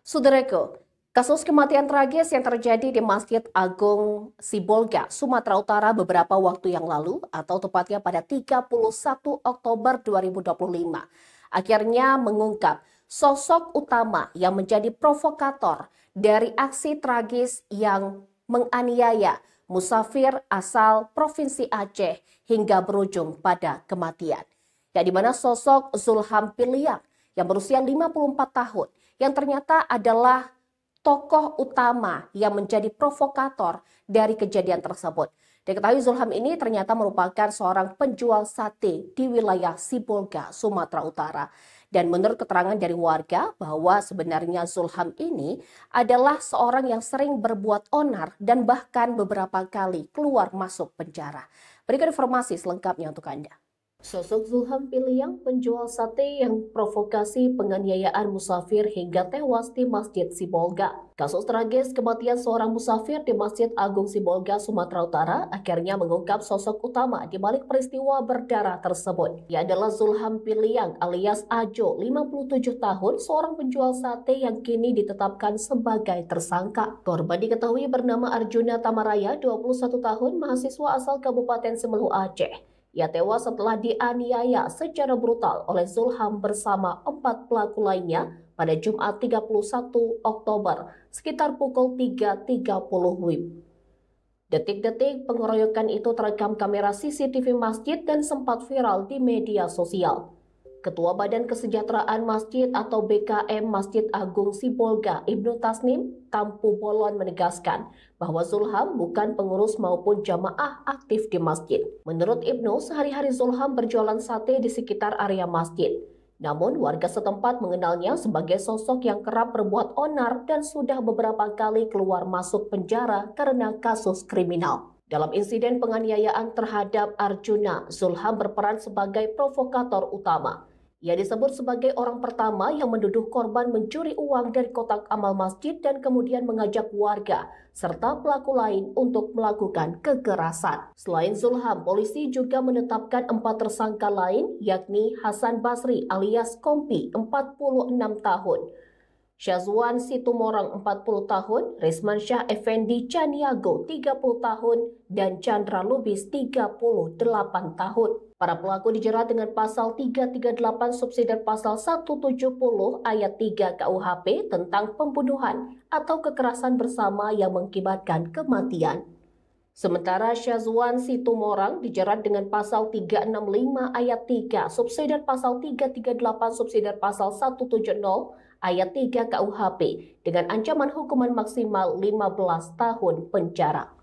Saudaraku, kasus kematian tragis yang terjadi di Masjid Agung Sibolga, Sumatera Utara beberapa waktu yang lalu, atau tepatnya pada 31 Oktober 2025, akhirnya mengungkap sosok utama yang menjadi provokator dari aksi tragis yang menganiaya musafir asal Provinsi Aceh hingga berujung pada kematian. Ya, di mana sosok Zulham Piliang yang berusia 54 tahun yang ternyata adalah tokoh utama yang menjadi provokator dari kejadian tersebut. Diketahui Zulham ini ternyata merupakan seorang penjual sate di wilayah Sibolga, Sumatera Utara. Dan menurut keterangan dari warga bahwa sebenarnya Zulham ini adalah seorang yang sering berbuat onar dan bahkan beberapa kali keluar masuk penjara. Berikan informasi selengkapnya untuk Anda. Sosok Zulham Piliang, penjual sate yang provokasi penganiayaan musafir hingga tewas di Masjid Sibolga. Kasus tragis kematian seorang musafir di Masjid Agung Sibolga, Sumatera Utara akhirnya mengungkap sosok utama di balik peristiwa berdarah tersebut. Ia adalah Zulham Piliang alias Ajo, 57 tahun, seorang penjual sate yang kini ditetapkan sebagai tersangka. Korban diketahui bernama Arjuna Tamaraya, 21 tahun, mahasiswa asal Kabupaten Semelu, Aceh. Ia tewas setelah dianiaya secara brutal oleh Zulham bersama 4 pelaku lainnya pada Jumat 31 Oktober sekitar pukul 3.30 WIB. Detik-detik pengeroyokan itu terekam kamera CCTV masjid dan sempat viral di media sosial. Ketua Badan Kesejahteraan Masjid atau BKM Masjid Agung Sibolga, Ibnu Tasnim Tampu Bolon menegaskan bahwa Zulham bukan pengurus maupun jamaah aktif di masjid. Menurut Ibnu, sehari-hari Zulham berjualan sate di sekitar area masjid. Namun, warga setempat mengenalnya sebagai sosok yang kerap berbuat onar dan sudah beberapa kali keluar masuk penjara karena kasus kriminal. Dalam insiden penganiayaan terhadap Arjuna, Zulham berperan sebagai provokator utama. Ia disebut sebagai orang pertama yang menduduh korban mencuri uang dari kotak amal masjid dan kemudian mengajak warga serta pelaku lain untuk melakukan kekerasan. Selain Zulham, polisi juga menetapkan 4 tersangka lain, yakni Hasan Basri alias Kompi, 46 tahun, Syazwan Situmorang 40 tahun, Risman Syah Effendi Caniago 30 tahun, dan Chandra Lubis 38 tahun. Para pelaku dijerat dengan pasal 338 subsidiar pasal 170 ayat 3 KUHP tentang pembunuhan atau kekerasan bersama yang mengakibatkan kematian. Sementara Syazwan Situmorang dijerat dengan pasal 365 ayat 3 subsidiar pasal 338 subsidiar pasal 170 ayat 3 KUHP dengan ancaman hukuman maksimal 15 tahun penjara.